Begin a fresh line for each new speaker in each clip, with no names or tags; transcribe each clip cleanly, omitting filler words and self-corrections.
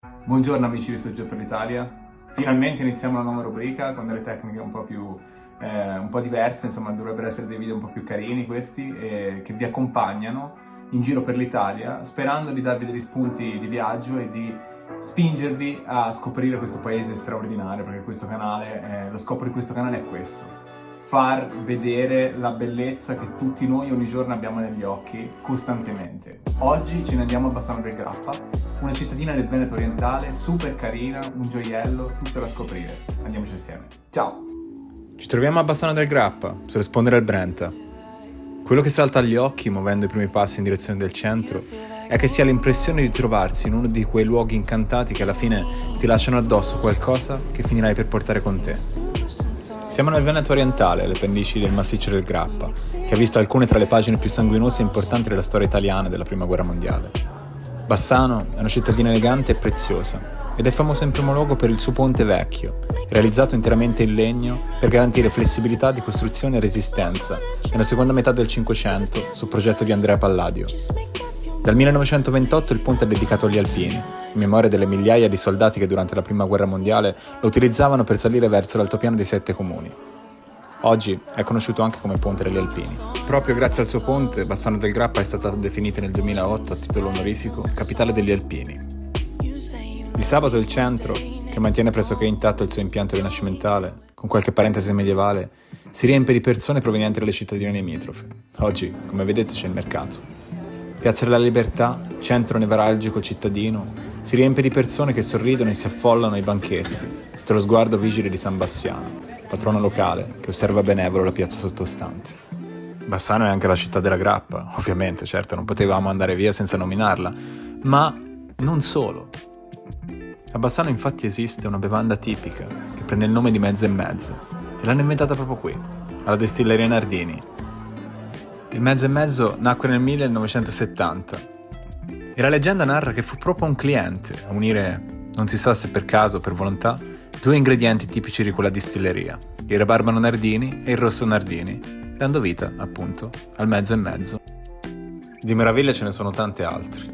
Buongiorno amici di Soggetto per l'Italia, finalmente iniziamo una nuova rubrica con delle tecniche un po' diverse, insomma dovrebbero essere dei video un po' più carini questi, che vi accompagnano in giro per l'Italia, sperando di darvi degli spunti di viaggio e di spingervi a scoprire questo paese straordinario, perché lo scopo di questo canale è questo: far vedere la bellezza che tutti noi ogni giorno abbiamo negli occhi costantemente. Oggi ce ne andiamo a Bassano del Grappa, una cittadina del Veneto orientale, super carina, un gioiello, tutto da scoprire. Andiamoci assieme. Ciao!
Ci troviamo a Bassano del Grappa, sulle sponde del Brenta. Quello che salta agli occhi, muovendo i primi passi in direzione del centro, è che si ha l'impressione di trovarsi in uno di quei luoghi incantati che alla fine ti lasciano addosso qualcosa che finirai per portare con te. Siamo nel Veneto orientale, alle pendici del massiccio del Grappa, che ha visto alcune tra le pagine più sanguinose e importanti della storia italiana della Prima Guerra Mondiale. Bassano è una cittadina elegante e preziosa, ed è famosa in primo luogo per il suo ponte vecchio, realizzato interamente in legno per garantire flessibilità di costruzione e resistenza nella seconda metà del Cinquecento su progetto di Andrea Palladio. Dal 1928 il ponte è dedicato agli alpini, in memoria delle migliaia di soldati che durante la Prima Guerra Mondiale lo utilizzavano per salire verso l'altopiano dei 7 comuni. Oggi è conosciuto anche come Ponte degli Alpini. Proprio grazie al suo ponte, Bassano del Grappa è stata definita nel 2008 a titolo onorifico Capitale degli Alpini. Di sabato il centro, che mantiene pressoché intatto il suo impianto rinascimentale, con qualche parentesi medievale, si riempie di persone provenienti dalle cittadine limitrofe. Oggi, come vedete, c'è il mercato. Piazza della Libertà, centro nevralgico cittadino, si riempie di persone che sorridono e si affollano ai banchetti, sotto lo sguardo vigile di San Bassiano, patrono locale che osserva benevolo la piazza sottostante. Bassano è anche la città della grappa, ovviamente, certo, non potevamo andare via senza nominarla, ma non solo. A Bassano infatti esiste una bevanda tipica che prende il nome di mezzo e mezzo, e l'hanno inventata proprio qui, alla destilleria Nardini. Il mezzo e mezzo nacque nel 1970 e la leggenda narra che fu proprio un cliente a unire, non si sa se per caso o per volontà, due ingredienti tipici di quella distilleria, il rabarbano Nardini e il rosso Nardini, dando vita, appunto, al mezzo e mezzo. Di meraviglie ce ne sono tante altre.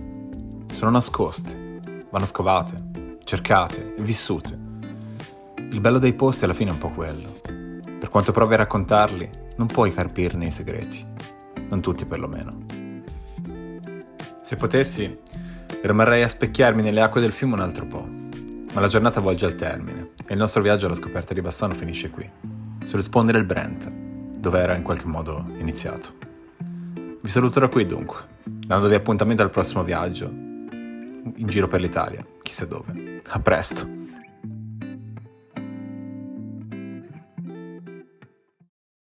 Sono nascoste, vanno scovate, cercate e vissute. Il bello dei posti alla fine è un po' quello. Per quanto provi a raccontarli, non puoi carpirne i segreti. Non tutti perlomeno. Se potessi, rimarrei a specchiarmi nelle acque del fiume un altro po', ma la giornata volge al termine e il nostro viaggio alla scoperta di Bassano finisce qui, sulle sponde del Brenta, dove era in qualche modo iniziato. Vi saluterò qui dunque, dandovi appuntamento al prossimo viaggio, in giro per l'Italia, chissà dove. A presto!